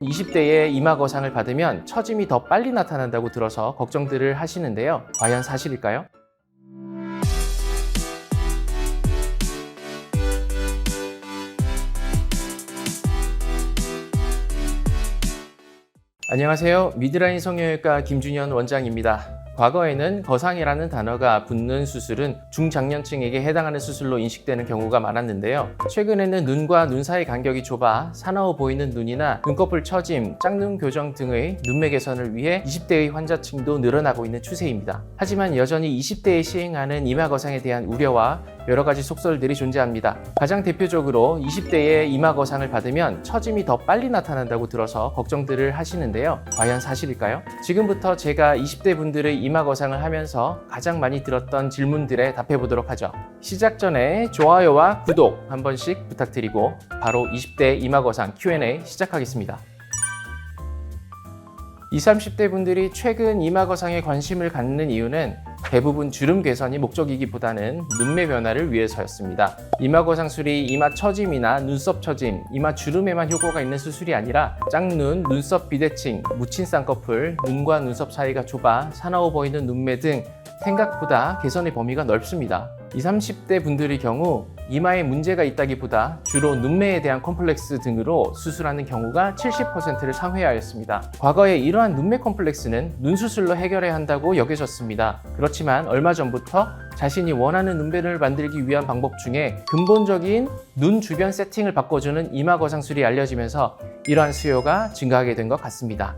20대에 이마 거상을 받으면 처짐이 더 빨리 나타난다고 들어서 걱정들을 하시는데요. 과연 사실일까요? 안녕하세요. 미드라인 성형외과 김준현 원장입니다. 과거에는 거상이라는 단어가 붙는 수술은 중장년층에게 해당하는 수술로 인식되는 경우가 많았는데요. 최근에는 눈과 눈 사이 간격이 좁아 사나워 보이는 눈이나 눈꺼풀 처짐, 짝눈 교정 등의 눈매 개선을 위해 20대의 환자층도 늘어나고 있는 추세입니다. 하지만 여전히 20대에 시행하는 이마 거상에 대한 우려와 여러 가지 속설들이 존재합니다. 가장 대표적으로 20대에 이마 거상을 받으면 처짐이 더 빨리 나타난다고 들어서 걱정들을 하시는데요. 과연 사실일까요? 지금부터 제가 20대 분들의 이마 거상을 하면서 가장 많이 들었던 질문들에 답해 보도록 하죠. 시작 전에 좋아요와 구독 한 번씩 부탁드리고 바로 20대 이마 거상 Q&A 시작하겠습니다. 20, 30대 분들이 최근 이마 거상에 관심을 갖는 이유는 대부분 주름 개선이 목적이기보다는 눈매 변화를 위해서였습니다. 이마 거상술이 이마 처짐이나 눈썹 처짐, 이마 주름에만 효과가 있는 수술이 아니라 짝눈, 눈썹 비대칭, 묻힌 쌍꺼풀, 눈과 눈썹 사이가 좁아 사나워 보이는 눈매 등 생각보다 개선의 범위가 넓습니다. 20, 30대 분들의 경우 이마에 문제가 있다기보다 주로 눈매에 대한 컴플렉스 등으로 수술하는 경우가 70%를 상회하였습니다. 과거에 이러한 눈매 컴플렉스는 눈수술로 해결해야 한다고 여겨졌습니다. 그렇지만 얼마 전부터 자신이 원하는 눈매를 만들기 위한 방법 중에 근본적인 눈 주변 세팅을 바꿔주는 이마 거상술이 알려지면서 이러한 수요가 증가하게 된 것 같습니다.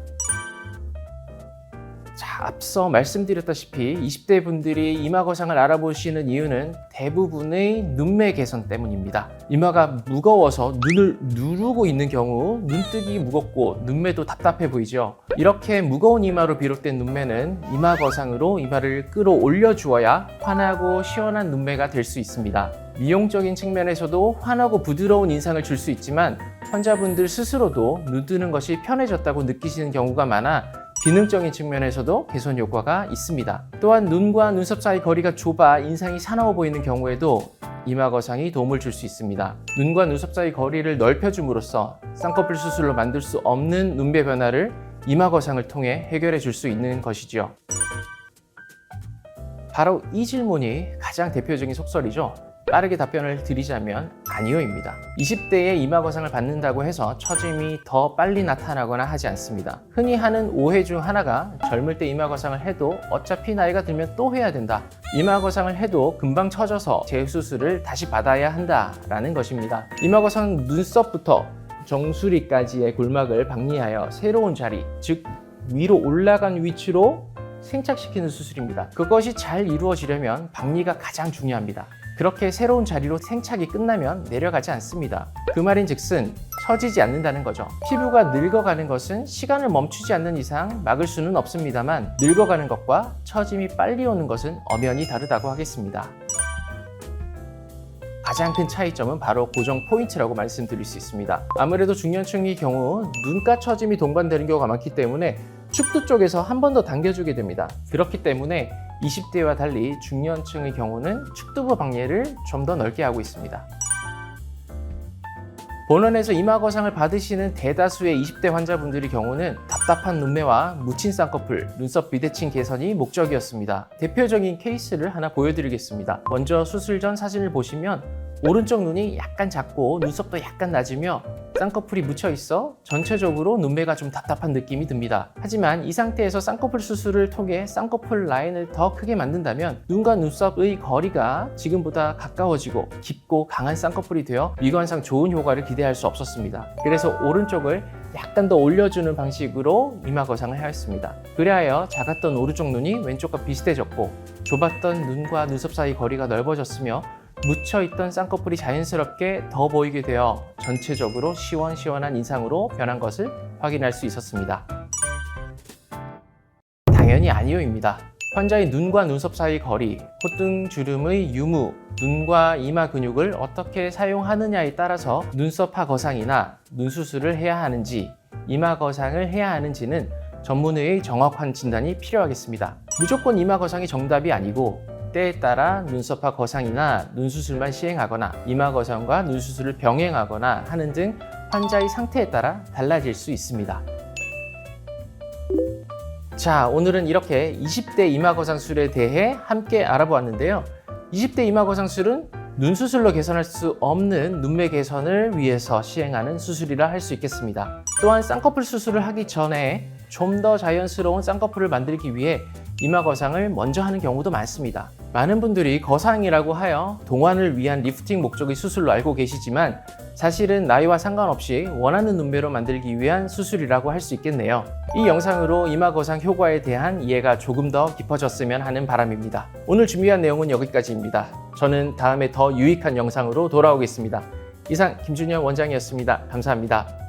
앞서 말씀드렸다시피 20대 분들이 이마 거상을 알아보시는 이유는 대부분의 눈매 개선 때문입니다. 이마가 무거워서 눈을 누르고 있는 경우 눈뜨기 무겁고 눈매도 답답해 보이죠. 이렇게 무거운 이마로 비롯된 눈매는 이마 거상으로 이마를 끌어올려 주어야 환하고 시원한 눈매가 될 수 있습니다. 미용적인 측면에서도 환하고 부드러운 인상을 줄 수 있지만 환자분들 스스로도 눈 뜨는 것이 편해졌다고 느끼시는 경우가 많아 기능적인 측면에서도 개선 효과가 있습니다. 또한 눈과 눈썹 사이 거리가 좁아 인상이 사나워 보이는 경우에도 이마 거상이 도움을 줄 수 있습니다. 눈과 눈썹 사이 거리를 넓혀줌으로써 쌍꺼풀 수술로 만들 수 없는 눈매 변화를 이마 거상을 통해 해결해 줄 수 있는 것이죠. 바로 이 질문이 가장 대표적인 속설이죠. 빠르게 답변을 드리자면 아니요입니다. 20대에 이마 거상을 받는다고 해서 처짐이 더 빨리 나타나거나 하지 않습니다. 흔히 하는 오해 중 하나가 젊을 때 이마 거상을 해도 어차피 나이가 들면 또 해야 된다. 이마 거상을 해도 금방 처져서 재수술을 다시 받아야 한다라는 것입니다. 이마 거상 눈썹부터 정수리까지의 골막을 박리하여 새로운 자리, 즉 위로 올라간 위치로 생착시키는 수술입니다. 그것이 잘 이루어지려면 박리가 가장 중요합니다. 그렇게 새로운 자리로 생착이 끝나면 내려가지 않습니다. 그 말인즉슨 처지지 않는다는 거죠. 피부가 늙어가는 것은 시간을 멈추지 않는 이상 막을 수는 없습니다만 늙어가는 것과 처짐이 빨리 오는 것은 엄연히 다르다고 하겠습니다. 가장 큰 차이점은 바로 고정 포인트라고 말씀드릴 수 있습니다. 아무래도 중년층의 경우 눈가 처짐이 동반되는 경우가 많기 때문에 축두 쪽에서 한 번 더 당겨주게 됩니다. 그렇기 때문에 20대와 달리 중년층의 경우는 축두부 박리를 좀 더 넓게 하고 있습니다. 본원에서 이마 거상을 받으시는 대다수의 20대 환자분들의 경우는 답답한 눈매와 묻힌 쌍꺼풀, 눈썹 비대칭 개선이 목적이었습니다. 대표적인 케이스를 하나 보여드리겠습니다. 먼저 수술 전 사진을 보시면 오른쪽 눈이 약간 작고 눈썹도 약간 낮으며 쌍꺼풀이 묻혀 있어 전체적으로 눈매가 좀 답답한 느낌이 듭니다. 하지만 이 상태에서 쌍꺼풀 수술을 통해 쌍꺼풀 라인을 더 크게 만든다면 눈과 눈썹의 거리가 지금보다 가까워지고 깊고 강한 쌍꺼풀이 되어 미관상 좋은 효과를 기대할 수 없었습니다. 그래서 오른쪽을 약간 더 올려주는 방식으로 이마 거상을 하였습니다. 그리하여 작았던 오른쪽 눈이 왼쪽과 비슷해졌고 좁았던 눈과 눈썹 사이 거리가 넓어졌으며 묻혀있던 쌍꺼풀이 자연스럽게 더 보이게 되어 전체적으로 시원시원한 인상으로 변한 것을 확인할 수 있었습니다. 당연히 아니요입니다. 환자의 눈과 눈썹 사이 거리, 콧등 주름의 유무, 눈과 이마 근육을 어떻게 사용하느냐에 따라서 눈썹파 거상이나 눈수술을 해야 하는지, 이마 거상을 해야 하는지는 전문의의 정확한 진단이 필요하겠습니다. 무조건 이마 거상이 정답이 아니고 때에 따라 눈썹파 거상이나 눈수술만 시행하거나 이마 거상과 눈수술을 병행하거나 하는 등 환자의 상태에 따라 달라질 수 있습니다. 자, 오늘은 이렇게 20대 이마 거상술에 대해 함께 알아보았는데요. 20대 이마 거상술은 눈 수술로 개선할 수 없는 눈매 개선을 위해서 시행하는 수술이라 할 수 있겠습니다. 또한 쌍꺼풀 수술을 하기 전에 좀 더 자연스러운 쌍꺼풀을 만들기 위해 이마 거상을 먼저 하는 경우도 많습니다. 많은 분들이 거상이라고 하여 동안을 위한 리프팅 목적의 수술로 알고 계시지만 사실은 나이와 상관없이 원하는 눈매로 만들기 위한 수술이라고 할 수 있겠네요. 이 영상으로 이마 거상 효과에 대한 이해가 조금 더 깊어졌으면 하는 바람입니다. 오늘 준비한 내용은 여기까지입니다. 저는 다음에 더 유익한 영상으로 돌아오겠습니다. 이상 김준현 원장이었습니다. 감사합니다.